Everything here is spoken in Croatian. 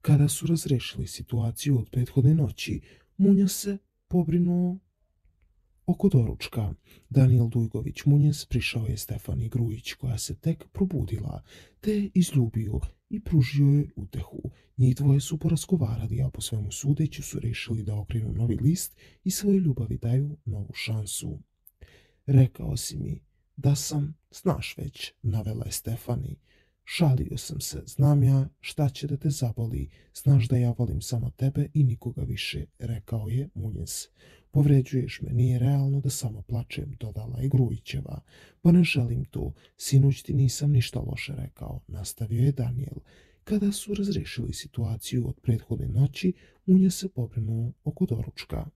Kada su razrešili situaciju od prethodne noći, Munjas se pobrinuo oko doručka. Danijel Dujgović Munjas prišao je Stefani Grujić, koja se tek probudila, te je izljubio i pružio joj utehu. Njih dvoje su porazgovarali, a po svemu sudeći su rešili da okrenu novi list i svojoj ljubavi daju novu šansu. Rekao si mi da sam, znaš već, navela je Stefani. Šalio sam se, znam ja šta će da te zaboli, znaš da ja volim samo tebe i nikoga više, rekao je Munjes. Povređuješ me, nije realno da samo plačem, dodala je Grujićeva. Pa ne želim to, sinoć ti nisam ništa loše rekao, nastavio je Danijel. Kada su razrešili situaciju od prethodne noći, Munjes se pobrinuo oko doručka.